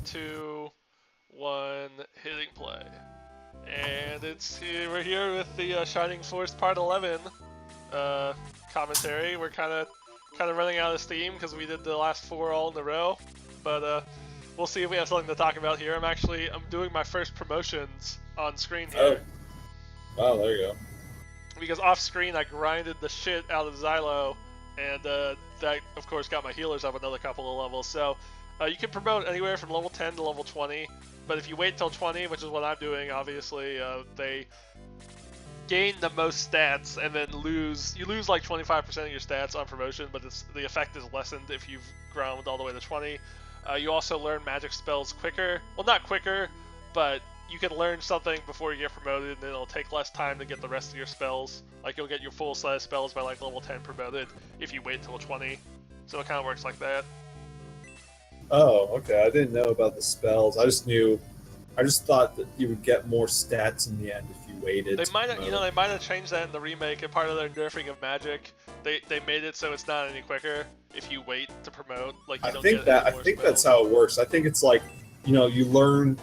2, 1, hitting play. And we're here with the Shining Force Part 11 commentary. We're kind of running out of steam because we did the last 4 all in a row, but we'll see if we have something to talk about here. I'm doing my first promotions on screen here. Oh, there you go. Because off screen I grinded the shit out of Xylo, and that of course got my healers up another couple of levels. So you can promote anywhere from level 10 to level 20, but if you wait till 20, which is what I'm doing, obviously, they gain the most stats and then you lose like 25% of your stats on promotion, but the effect is lessened if you've ground all the way to 20. You also learn magic spells quicker. Well, not quicker, but you can learn something before you get promoted, and it'll take less time to get the rest of your spells. Like, you'll get your full set of spells by like level 10 promoted if you wait till 20. So it kind of works like that. Oh, okay. I didn't know about the spells. I just thought that you would get more stats in the end if you waited. They might have changed that in the remake, and part of their nerfing of magic, they made it so it's not any quicker if you wait to promote. Like, you don't get I think that's how it works. I think it's like, you learn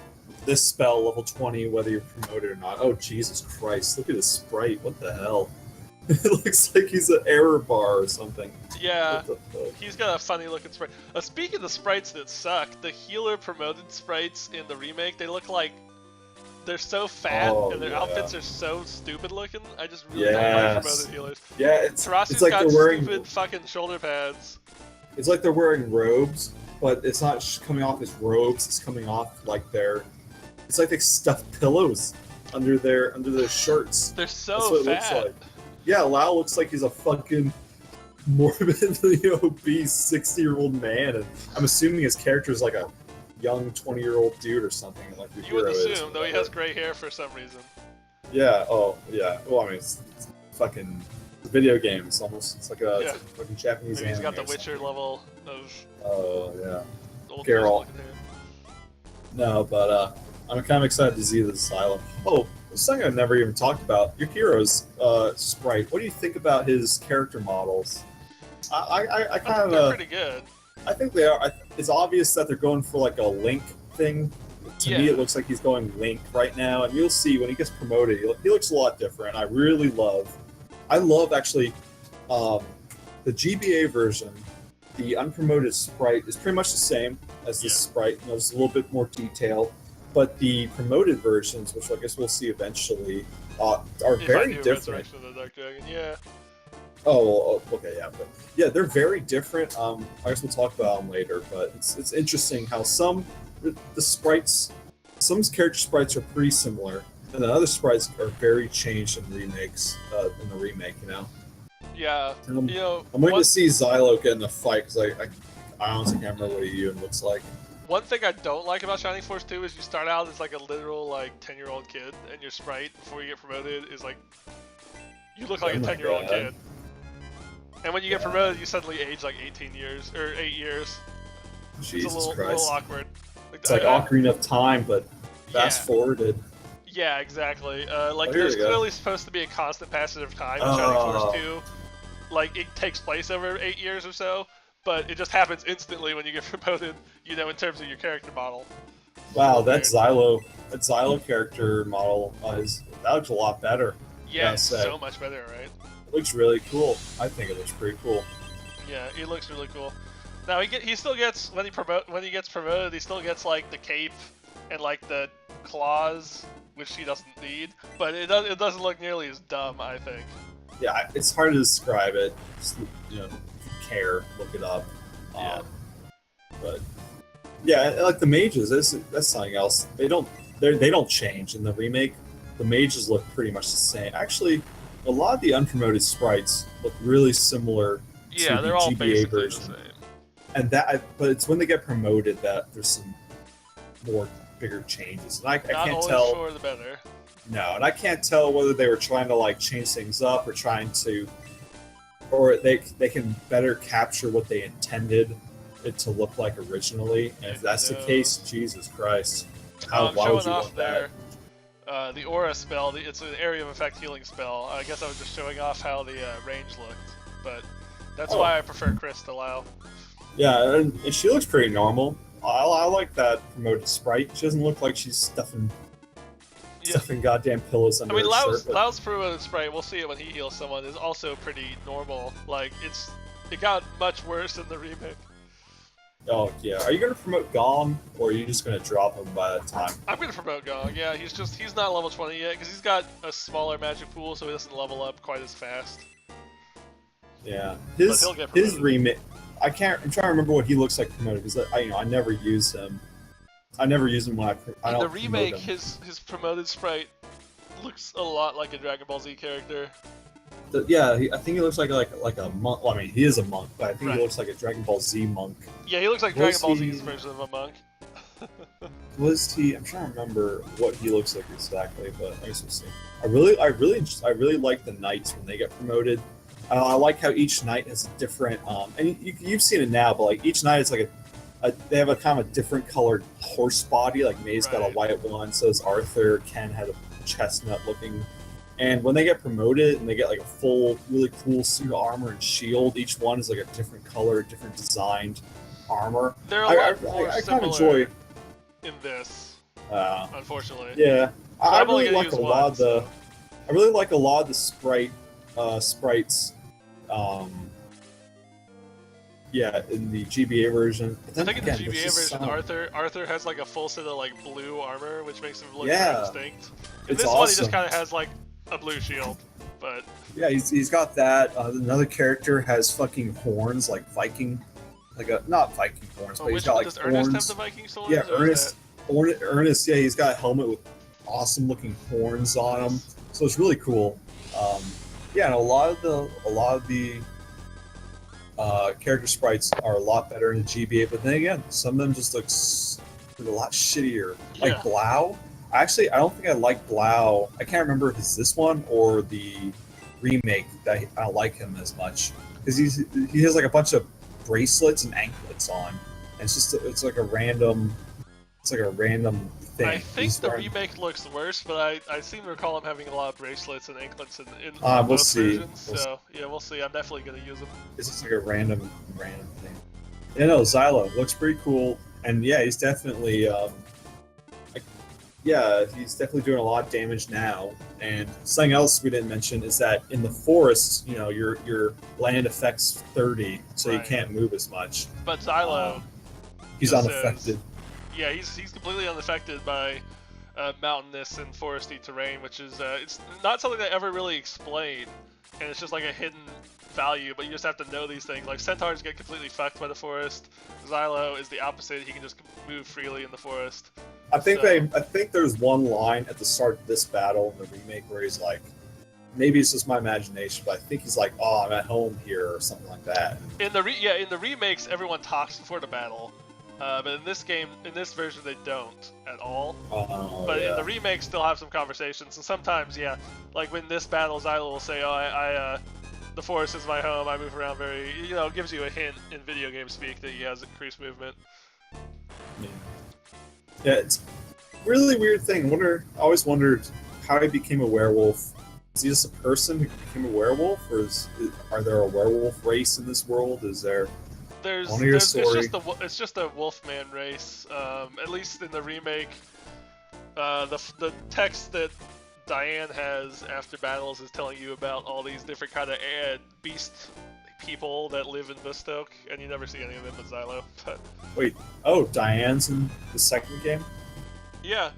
this spell level 20 whether you're promoted or not. Oh, Jesus Christ! Look at his sprite. What the hell? It looks like he's an error bar or something. Yeah, he's got a funny looking sprite. Speaking of sprites that suck, the healer promoted sprites in the remake, they look like they're so fat and their outfits are so stupid looking. I just really don't like promoted healers. Yeah, Tarasu's like got they're wearing stupid fucking shoulder pads. It's like they're wearing robes, but it's not coming off as robes. It's coming off like it's like they stuffed pillows under their shirts. They're so That's what it looks like. Yeah, Lau looks like he's a fucking morbidly obese 60-year-old man, and I'm assuming his character is like a young 20-year-old dude or something. Like the you would hero assume, though he has gray hair for some reason. Yeah. Oh, yeah. Well, I mean, it's fucking video game. It's like a fucking Japanese. Maybe he's got the Witcher level of. Oh yeah. Old Geralt. No, but I'm kind of excited to see this Asylum. Oh. Something I've never even talked about. Your hero's sprite. What do you think about his character models? I kind of. They're pretty good. I think they are. It's obvious that they're going for like a Link thing. To me, it looks like he's going Link right now, and you'll see when he gets promoted, he looks a lot different. I love actually, the GBA version. The unpromoted sprite is pretty much the same as this sprite. There's a little bit more detail. But the promoted versions, which I guess we'll see eventually, are very different. Resurrection of the Dark Dragon, yeah. Oh, okay, yeah, but yeah, they're very different. I guess we'll talk about them later. But it's interesting how some character sprites are pretty similar, and then other sprites are very changed in remakes. In the remake, Yeah, I'm waiting to see Xylo get in the fight because I honestly can't remember what he even looks like. One thing I don't like about Shining Force 2 is you start out as like a literal 10-year-old kid, and your sprite before you get promoted is like you look like a 10-year-old kid. And when you get promoted, you suddenly age like 18 years or 8 years. Jesus it's a Christ! little awkward. It's like Ocarina of Time, but fast forwarded. Yeah, exactly. There's clearly supposed to be a constant passage of time in Shining Force 2. Like, it takes place over 8 years or so. But it just happens instantly when you get promoted, in terms of your character model. Wow, that Xylo character model that looks a lot better. Yeah, it's so much better, right? It looks really cool. I think it looks pretty cool. Yeah, it looks really cool. Now he still gets when he gets promoted, he still gets like the cape and like the claws, which he doesn't need. But it doesn't look nearly as dumb, I think. Yeah, it's hard to describe it. Just, care, look it up. But yeah, like the mages, that's something else. They don't change in the remake. The mages look pretty much the same. Actually, a lot of the unpromoted sprites look really similar to the they're all GBA version. The same. And but it's when they get promoted that there's some more bigger changes. And I can't tell. For the better. No, and I can't tell whether they were trying to change things up or trying to. Or they can better capture what they intended it to look like originally. And if that's the case, Jesus Christ. Why would you want that? The aura spell, it's an area of effect healing spell. I guess I was just showing off how the range looked. But that's why I prefer Chris to Lau. Yeah, and she looks pretty normal. I like that promoted sprite. She doesn't look like she's stuffing goddamn pillows under I mean, her shirt. Lau's promoted sprite, we'll see it when he heals someone, is also pretty normal. Like, it got much worse in the remake. Oh, yeah. Are you going to promote Gong, or are you just going to drop him by that time? I'm going to promote Gong, yeah. He's not level 20 yet, because he's got a smaller magic pool, so he doesn't level up quite as fast. Yeah. His remake... I'm trying to remember what he looks like promoted, because I never use him. I never use him when I don't. In the remake, his promoted sprite looks a lot like a Dragon Ball Z character. Yeah, I think he looks like a monk. Well, I mean, he is a monk, but I think he looks like a Dragon Ball Z monk. Yeah, he looks like Dragon Ball Z's version of a monk. Was he? I'm trying to remember what he looks like exactly, but I guess we'll see. I really like the knights when they get promoted. I like how each knight has a different. And you've seen it now, but like each knight is like they have a kind of a different colored horse body. Like May's got a white one, so does Arthur. Ken had a chestnut looking. And when they get promoted and they get like a full, really cool suit of armor and shield, each one is like a different color, different designed armor. They're a lot more similar in this, unfortunately. Yeah, I really like a lot of the. I really like a lot of the sprites. Yeah, in the GBA version. I think in the GBA version, Arthur has like a full set of like blue armor, which makes him look very distinct. In this one, he just kind of has like a blue shield, but yeah, he's got that. Another character has fucking horns, like Viking, not Viking horns, but he's got like does horns. Ernest have the Viking swords? Yeah, Ernest. Yeah, he's got a helmet with awesome looking horns on him, so it's really cool. Yeah, and a lot of the character sprites are a lot better in the GBA, but then again, some of them just look a lot shittier. Like Blau. Actually, I don't think I like Blau. I can't remember if it's this one or the remake that I don't like him as much, because he has like a bunch of bracelets and anklets on, and it's like a random thing. I think the remake looks worse, but I seem to recall him having a lot of bracelets and anklets in we'll both see. versions. So yeah, we'll see. I'm definitely gonna use them. It's just like a random thing. Yeah, no, Xylo looks pretty cool, and yeah, he's definitely he's definitely doing a lot of damage now. And something else we didn't mention is that in the forest, your land affects 30, so you can't move as much. But Xylo, he's unaffected. Yeah, he's completely unaffected by mountainous and foresty terrain, which is it's not something they ever really explain, and it's just like a hidden value. But you just have to know these things. Like centaurs get completely fucked by the forest. Xylo is the opposite. He can just move freely in the forest. I think there's one line at the start of this battle in the remake where he's like, maybe it's just my imagination, but I think he's like, "Oh, I'm at home here" or something like that. In the remakes, everyone talks before the battle. But in this version, they don't at all. But in the remakes, they'll have some conversations, and sometimes, like when this battle, Xylo will say, "Oh, the forest is my home. I move around very," it gives you a hint in video game speak that he has increased movement. Yeah, it's a really weird thing. I always wondered how he became a werewolf. Is he just a person who became a werewolf, or are there a werewolf race in this world? Is there? It's just a Wolfman race. At least in the remake, the text that Diane has after battles is telling you about all these different kind of beast people that live in Vistoke, and you never see any of them in Xylo. But wait, Diane's in the second game? Yeah.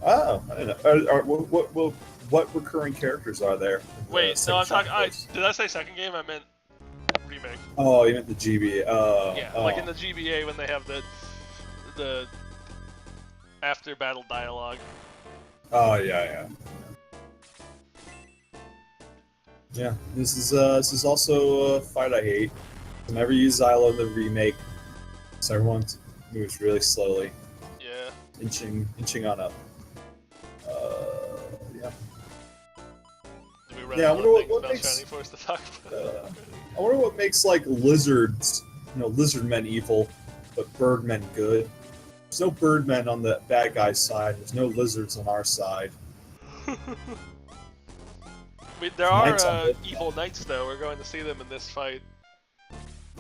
Oh, I don't know. What recurring characters are there? Wait, no, I'm talking. Did I say second game? I meant remake. Oh, you meant the GBA. Yeah, like in the GBA when they have the after battle dialogue. Oh yeah. Yeah, this is also a fight I hate. I never use Xylo in the remake, so everyone moves really slowly. Yeah. Inching on up. Yeah, I wonder what makes for us to talk about. I wonder what makes like lizards, lizard men evil, but bird men good. There's no bird men on the bad guy's side. There's no lizards on our side. There are evil knights, though. We're going to see them in this fight.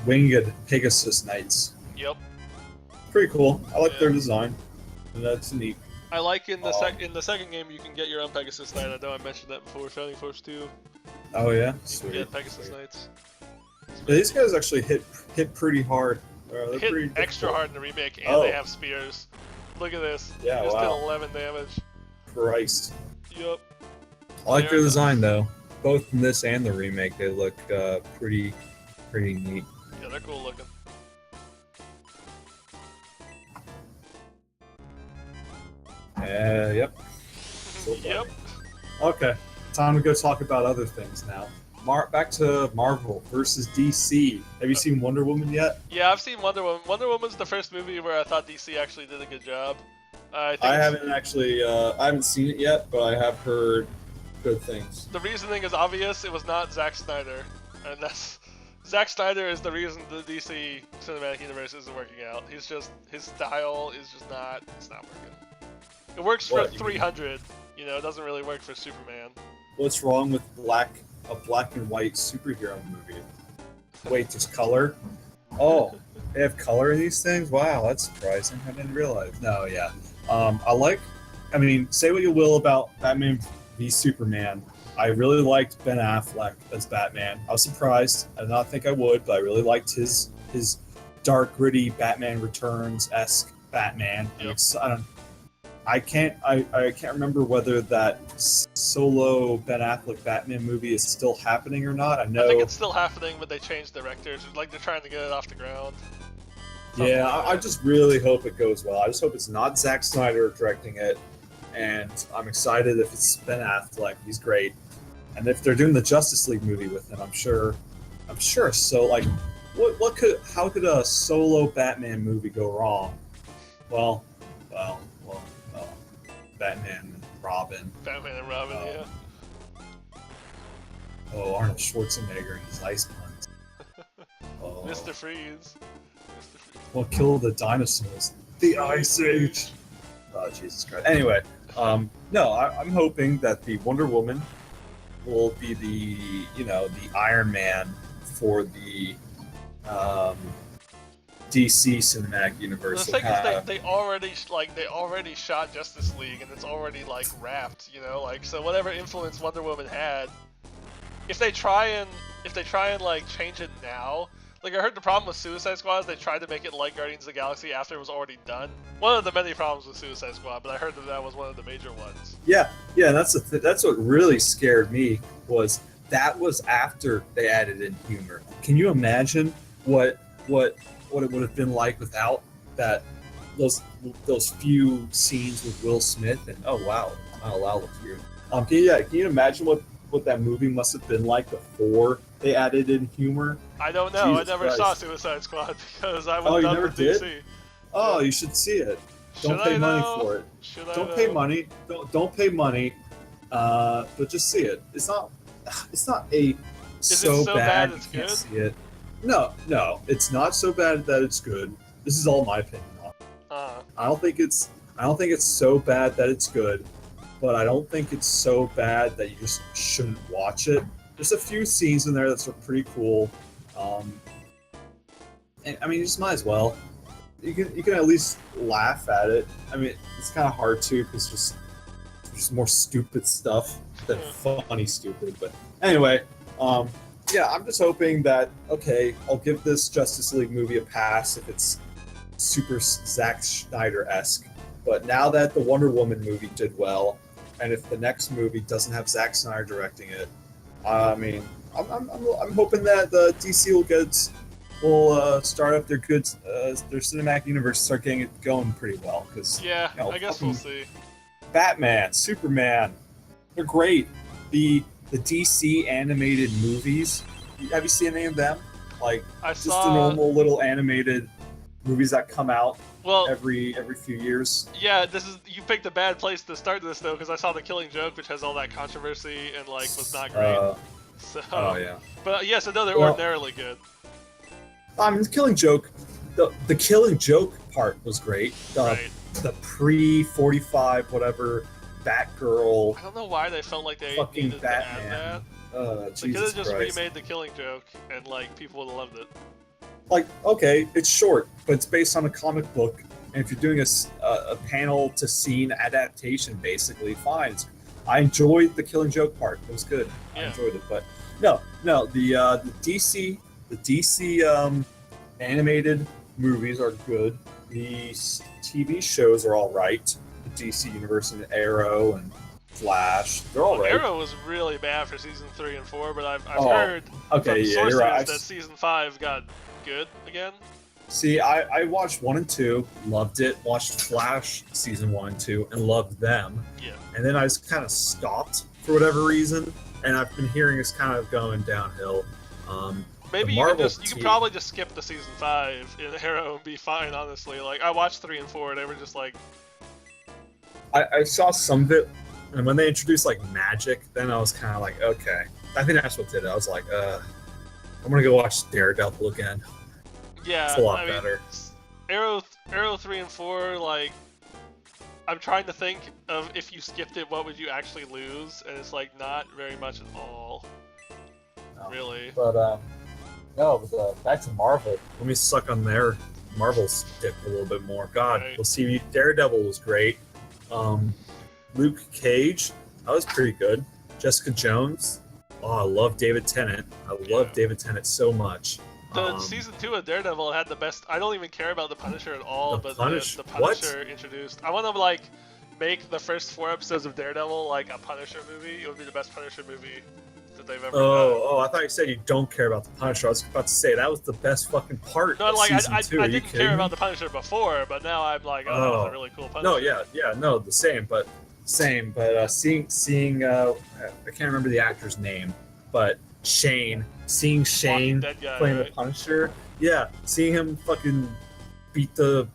Winged Pegasus Knights. Yep. pretty cool. I like Yeah. their design. And that's neat. I like in the second game you can get your own Pegasus Knight. I know I mentioned that before. Shining Force 2, you Oh yeah, can sweet. get Pegasus Sweet. Knights. Yeah, these guys actually hit pretty hard. They They're hit pretty extra difficult. hard in the remake, and Oh. they have spears. Look at this. Yeah, Just wow. did 11 damage. Christ. Yup. I like There their it design though. Both in this and the remake, they look pretty neat. Yeah, they're cool looking. Yep. So Yep. Okay, time to go talk about other things now. Back to Marvel versus DC. Have you seen Wonder Woman yet? Yeah, I've seen Wonder Woman. Wonder Woman's the first movie where I thought DC actually did a good job. I think I it's- haven't actually. I haven't seen it yet, but I have heard good things. The reasoning is obvious. It was not Zack Snyder, and that's Zack Snyder is the reason the DC cinematic universe isn't working out. He's just his style is just not. It's not working. It works for What, you mean? 300. You know, it doesn't really work for Superman. What's wrong with a black and white superhero movie? Wait, there's color? Oh, they have color in these things? Wow, that's surprising. I didn't realize. No, yeah. I mean, say what you will about Batman v Superman. I really liked Ben Affleck as Batman. I was surprised. I did not think I would, but I really liked his dark, gritty Batman Returns-esque Batman. Yep. I can't remember whether that solo Ben Affleck Batman movie is still happening or not. I know. I think it's still happening, but they changed directors. Like they're trying to get it off the ground. Something Yeah, like I that. just really hope it goes well. I just hope it's not Zack Snyder directing it, and I'm excited if it's Ben Affleck. He's great, and if they're doing the Justice League movie with him, I'm sure. So like, how could a solo Batman movie go wrong? Well, Batman and Robin. Batman and Robin. Oh. Yeah. Oh, Arnold Schwarzenegger and his ice puns. Oh, Mr. Freeze. Mr. Freeze. We'll kill the dinosaurs. The Ice Age. Oh, Jesus Christ. Anyway, no, I'm hoping that the Wonder Woman will be the Iron Man for the DC cinematic universe. The thing is, they already shot Justice League, and it's already like wrapped, you know. Like, so whatever influence Wonder Woman had, if they try and like change it now, like I heard the problem with Suicide Squad is they tried to make it like Guardians of the Galaxy after it was already done. One of the many problems with Suicide Squad, but I heard that was one of the major ones. Yeah, that's that's what really scared me was that was after they added in humor. Can you imagine what it would have been like without that those few scenes with Will Smith and oh wow, look here. Can you imagine what that movie must have been like before they added in humor? I don't know. Jesus I never Christ. saw Suicide Squad because I Oh, was you done never with did? DC. Oh, you should see it. Don't Should pay I money though? for it. Should I Don't pay though? money. Don't pay money. But just see it. It's not a so so bad bad you it's can't good? see it. No, it's not so bad that it's good. This is all my opinion on it. I don't think it's so bad that it's good, but I don't think it's so bad that you just shouldn't watch it. There's a few scenes in there that are pretty cool. And I mean, you just might as well. You can at least laugh at it. I mean, it's kind of hard to because just more stupid stuff than funny stupid. But anyway, yeah, I'm just hoping that okay, I'll give this Justice League movie a pass if it's super Zack Snyder-esque. But now that the Wonder Woman movie did well, and if the next movie doesn't have Zack Snyder directing it, I mean, I'm hoping that the DC will start up their cinematic universe, start getting it going pretty well. Because Yeah, I guess we'll see. Batman, Superman, they're great. The DC animated movies. Have you seen any of them? Like I just saw. the normal little animated movies that come out Well, every few years. yeah, you picked a bad place to start this though, because I saw The Killing Joke, which has all that controversy and like was not great. So, Oh yeah. but yes, I know they're Well- ordinarily good. The Killing Joke. The Killing Joke part was great. Right. The pre-45 whatever Batgirl. I don't know why they felt like they Fucking needed Batman. to add that. They could Jesus have just Christ. remade The Killing Joke, and like people would have loved it. like, okay, it's short, but it's based on a comic book. And if you're doing a panel to scene adaptation, basically, fine. I enjoyed the Killing Joke part. It was good. Yeah. I enjoyed it. But no, the DC animated movies are good. The TV shows are all right. The DC Universe and Arrow and Flash, they're all right. Arrow was really bad for season 3 and 4, but I've heard from sources you're right. that season 5 got good again. See, I watched 1 and 2, loved it. Watched Flash season 1 and 2, and loved them. Yeah. And then I just kind of stopped for whatever reason, and I've been hearing it's kind of going downhill. Maybe you can probably just skip the season 5 in Arrow and be fine. Honestly, like I watched 3 and 4, and they were just like. I saw some of it, and when they introduced like magic, then I was kind of like, okay. I think that's what did it. I was like, I'm gonna go watch Daredevil again. Yeah, it's a lot better. Arrow 3 and 4, like, I'm trying to think of if you skipped it, what would you actually lose? And it's like not very much at all. No. Really. But back to Marvel. Let me suck on their Marvel's dick a little bit more. God, right. We'll see. Daredevil was great. Luke Cage, that was pretty good. Jessica Jones. Oh, I love David Tennant. I love David Tennant so much. The season 2 of Daredevil had the best. I don't even care about the Punisher at all, but the Punisher introduced. I want to like make the first 4 episodes of Daredevil like a Punisher movie. It would be the best Punisher movie that they've ever done. Oh, I thought you said you don't care about the Punisher. I was about to say that was the best fucking part. No, of like season 2. I didn't care about the Punisher before, but now I'm like, oh, that was a really cool Punisher. No, no, the same, but seeing I can't remember the actor's name, but seeing Shane playing the Punisher, seeing him fucking beat the,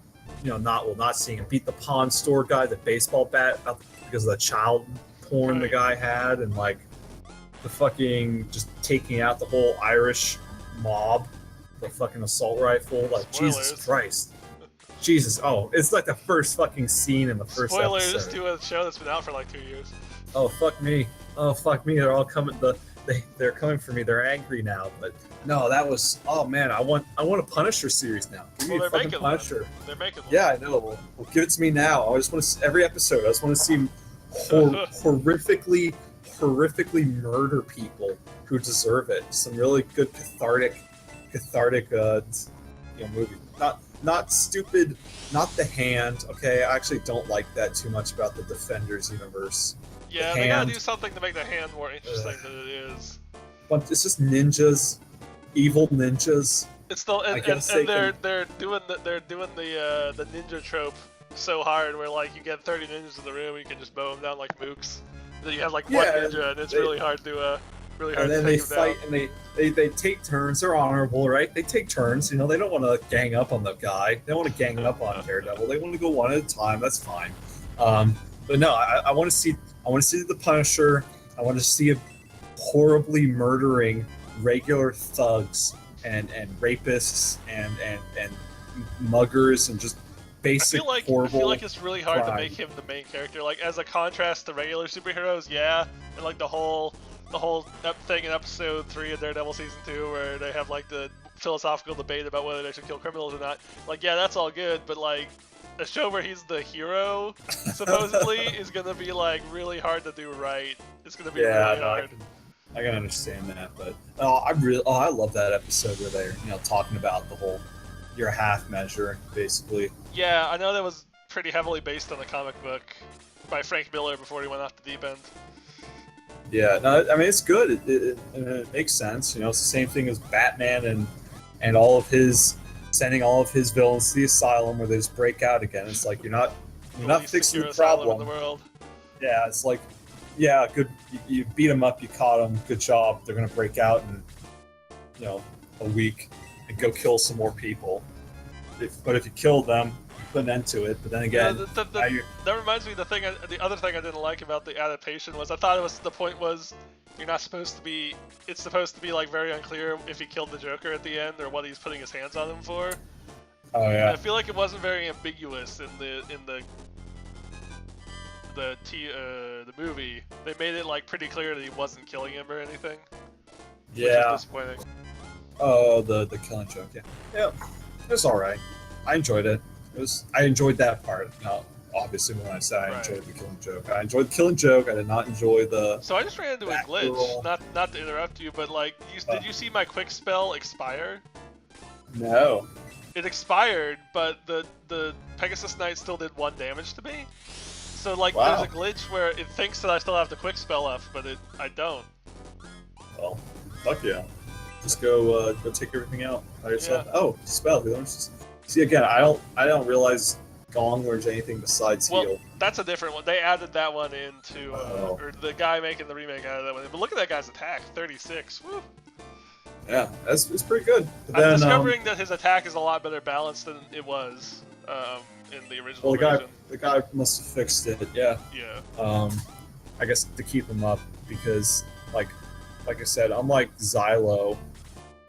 not seeing him beat the pawn store guy, the baseball bat, because of the child porn the guy had, and like the fucking just taking out the whole Irish mob, the fucking assault rifle, like Spoilers. Jesus Christ. Jesus, it's like the first fucking scene in the first Spoilers episode. To a show that's been out for like 2 years. Oh, fuck me. They're all coming, they're coming for me, they're angry now, but no, that was, oh man, I want a Punisher series now. Give me a fucking Punisher. They're making one. Yeah, I know, well, give it to me now. I just want to, every episode, I just want to see horrifically murder people who deserve it. Some really good cathartic movie. Not stupid, not The Hand, okay? I actually don't like that too much about the Defenders universe. Yeah, they gotta do something to make The Hand more interesting than it is. But it's just ninjas, evil ninjas. It's the they're doing the ninja trope so hard, where like you get 30 ninjas in the room, and you can just mow them down like mooks. Then you have like one ninja, and it's really hard to and then they fight down. And they take turns. They're honorable, right? They take turns. They don't want to gang up on the guy. They don't want to gang up on Daredevil. They want to go one at a time. That's fine. But no, I want to see the Punisher. I want to see him horribly murdering regular thugs and rapists and muggers and just basic horrible. I feel like it's really hard crime. To make him the main character. Like as a contrast to regular superheroes, and like the whole thing in episode 3 of Daredevil season 2 where they have like the philosophical debate about whether they should kill criminals or not. Like that's all good, but like a show where he's the hero supposedly is gonna be like really hard to do right. It's gonna be really hard. I can understand that, but I love that episode where they're talking about the whole your half measure basically. Yeah, I know that was pretty heavily based on the comic book by Frank Miller before he went off the deep end. Yeah, no, I mean it's good. It makes sense. It's the same thing as Batman and all of his sending all of his villains to the asylum where they just break out again. It's like you're not fixing the problem. In the world. Yeah, it's like good. You beat them up, you caught them, good job. They're gonna break out in a week and go kill some more people. But if you kill them, put an end to it. But then again, that reminds me of the other thing I didn't like about the adaptation was I thought the point was you're not supposed to be. It's supposed to be like very unclear if he killed the Joker at the end or what he's putting his hands on him for. Oh yeah. And I feel like it wasn't very ambiguous in the movie. They made it like pretty clear that he wasn't killing him or anything. Yeah. Which is disappointing. Oh, the Killing Joke. Yeah, yeah, it was all right. I enjoyed it. I enjoyed that part. Now, obviously, when I say I enjoyed the Killing Joke, I enjoyed the Killing Joke. I did not enjoy the. So I just ran into a glitch. Batgirl. Not to interrupt you, but like, did you see my quick spell expire? No. It expired, but the Pegasus Knight still did 1 damage to me. So like, Wow. there's a glitch where it thinks that I still have the quick spell left, but I don't. Well, fuck yeah. Just go take everything out by yourself. Yeah. Oh, spell. See again. I don't realize Gong learns anything besides Well, heal. that's a different one. They added that one into, Oh. or the guy making the remake added that one in. But look at that guy's attack, 36. Woo. Yeah, it's pretty good. But I'm then, discovering that his attack is a lot better balanced than it was in the original well, version. the guy must have fixed it. Yeah. Yeah. I guess to keep him up because, like I said, unlike Xylo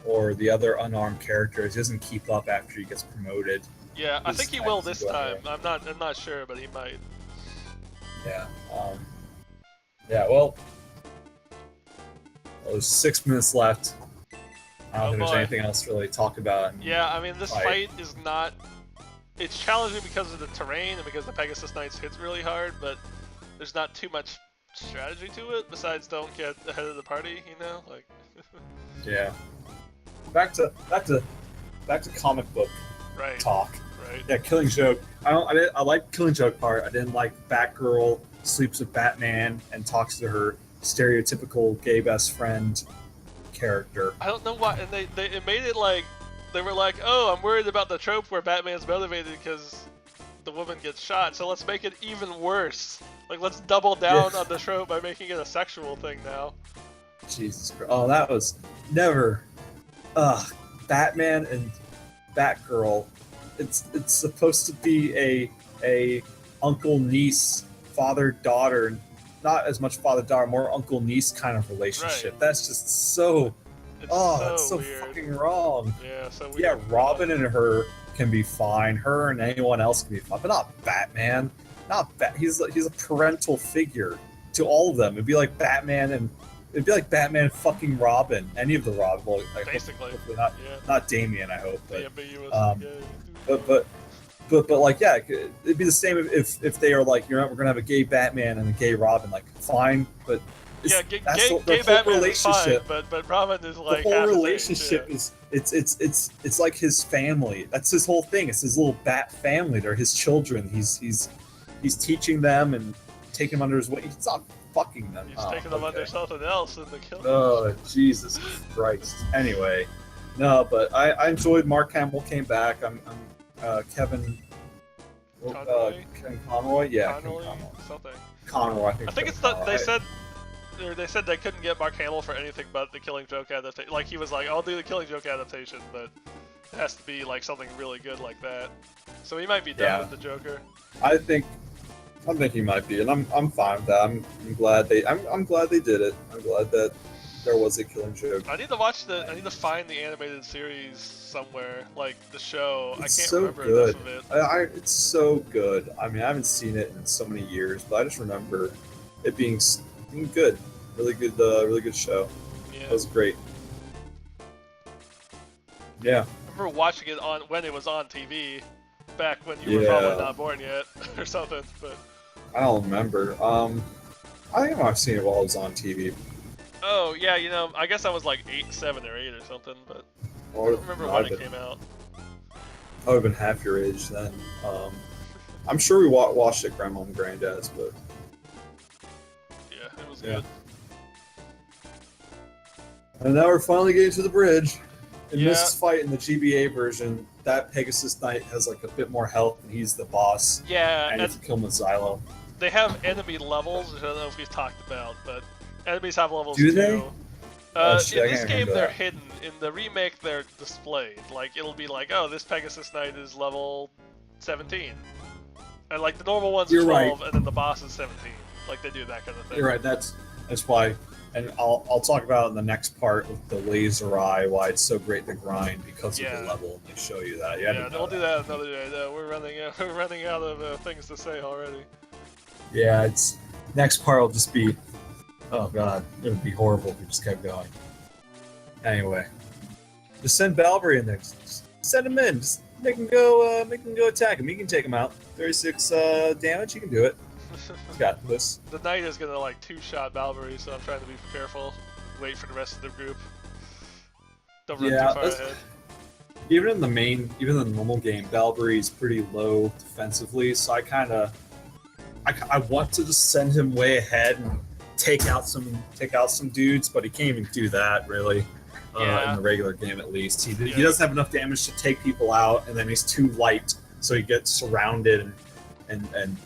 or the other unarmed characters, he doesn't keep up after he gets promoted. Yeah, I His think he will attacks this go time. ahead. I'm not sure, but he might. Yeah. Yeah. Well, there's 6 minutes left. I don't think there's boy. anything else to really talk about. Yeah, I mean, this Fight. fight is not. It's challenging because of the terrain and because the Pegasus Knights hits really hard, but there's not too much strategy to it besides don't get ahead of the party, you know? Like. Yeah. Back to comic book Right. talk. Right. Yeah, Killing Joke. I like Killing Joke part. I didn't like Batgirl sleeps with Batman and talks to her stereotypical gay best friend character. I don't know why, and it made it like they were like, oh, I'm worried about the trope where Batman's motivated because the woman gets shot, so let's make it even worse. Like, let's double down on the trope by making it a sexual thing now. Jesus Christ. Oh, that was never. Batman and Batgirl. It's supposed to be a uncle niece, father daughter, not as much father daughter, more uncle niece kind of relationship. Right. That's just so. It's That's so weird. fucking wrong. Yeah, so weird. Yeah, Robin and her can be fine. Her and anyone else can be fine, but not Batman. He's a parental figure to all of them. It'd be like Batman fucking Robin. Any of the Robin, well, like, Basically. hopefully Yeah. not Damien. I hope, The but ambiguous. but like yeah, it'd be the same if they are like, we're gonna have a gay Batman and a gay Robin. Like fine, but Yeah, that's gay the whole Batman is fine, relationship. but Robin is like The whole half his age, relationship yeah. is it's like his family. That's his whole thing. It's his little bat family. They're his children. He's teaching them and taking them under his wing. He's not fucking them. He's taking them under something else in the kill. Oh Jesus Christ. Anyway, no, but I enjoyed Mark Hamill came back. I'm Kevin. Conroy? Kevin Conroy. Yeah, Connolly, Kevin Conroy. something. Conroy. I think it's that they said they couldn't get Mark Hamill for anything but the Killing Joke adaptation. Like, he was like, I'll do the Killing Joke adaptation, but it has to be like something really good like that. So he might be done with the Joker. I think he might be, and I'm fine with that. I'm glad they did it. I'm glad that there was a Killing Joke. I need to find the animated series somewhere, like the show. It's I can't so remember good. enough of it. It's so good. I mean, I haven't seen it in so many years, but I just remember it being good. Really good show. Yeah. It was great. Yeah. I remember watching it when it was on TV, back when you were probably not born yet, or something. But I don't remember. I think I've seen it while it was on TV. oh yeah, I guess I was like 7 or 8 or something, but I don't remember when it came out. I would have been half your age then. I'm sure we watched it, Grandma and Granddad's, but Yeah, it was good. And now we're finally getting to the bridge. In Yeah. this fight in the GBA version, that Pegasus Knight has like a bit more health, and he's the boss. Yeah, And you can kill him with Xylo. they have enemy levels, which I don't know if we've talked about, but enemies have levels Do too. they? Oh, shit, I in this can't game, remember they're that. hidden. In the remake, they're displayed. Like, it'll be like, oh, this Pegasus Knight is level 17. And like, the normal one's You're 12, right. and then the boss is 17. Like, they do that kind of thing. You're right. That's why, and I'll talk about it in the next part with the laser eye. Why it's so great to grind because of Yeah. the level. They show you that. Yeah, we'll do that another day. No, we're running out of things to say already. Yeah, it's next part will just be. Oh god, it would be horrible if we just kept going. Anyway, Just send Balbury in there. Just send him in. Just make him go attack him. He can take him out. 36 damage. He can do it. He's got this. The knight is gonna like two-shot Balbury, so I'm trying to be careful. Wait for the rest of the group. Don't run too far ahead. Even in the normal game, Balbury's pretty low defensively, so I want to just send him way ahead and take out some dudes, but he can't even do that really. In the regular game, at least, he doesn't have enough damage to take people out, and then he's too light, so he gets surrounded and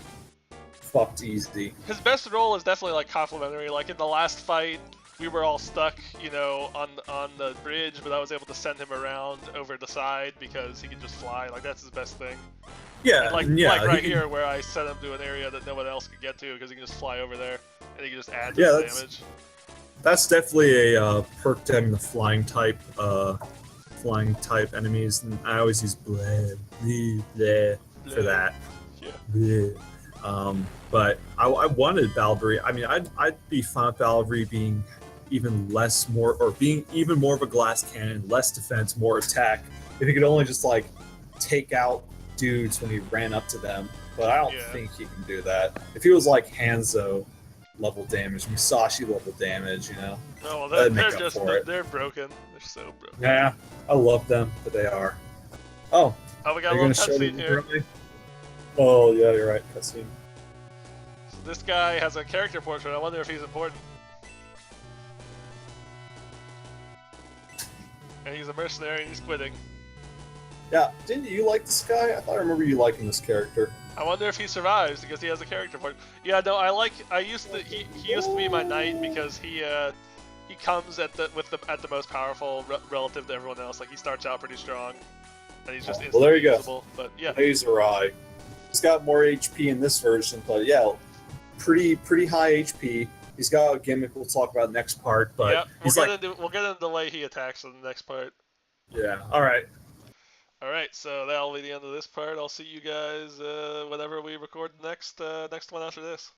fucked easy. His best role is definitely like complementary. Like in the last fight, we were all stuck, on the bridge, but I was able to send him around over the side because he can just fly. Like that's his best thing. Yeah, like right here where I sent him to an area that no one else could get to because he can just fly over there and he can just add to his damage. That's definitely a perk to having the flying type enemies, and I always use bleh for that. Yeah. Bleh. But I wanted Balbury. I mean, I'd be fine with Balbury being even more of a glass cannon, less defense, more attack. If he could only just like take out dudes when he ran up to them, but I don't think he can do that. If he was like Hanzo level damage, Musashi level damage, No, well, they're broken. They're so broken. Yeah, I love them, but they are. Oh, we got a little cutscene here. Oh yeah, you're right, cutscene. So this guy has a character portrait. I wonder if he's important. And he's a mercenary and he's quitting. Yeah, didn't you like this guy? I thought I remember you liking this character. I wonder if he survives because he has a character point. Yeah, no, he used to be my knight because he comes at the most powerful relative to everyone else. Like he starts out pretty strong, and he's just instantly usable. But yeah, Laserai. He's got more HP in this version, but yeah, pretty high HP. He's got a gimmick we'll talk about next part, but we'll get into the way he attacks in the next part. Yeah. All right. Alright, so that'll be the end of this part. I'll see you guys whenever we record the next one after this.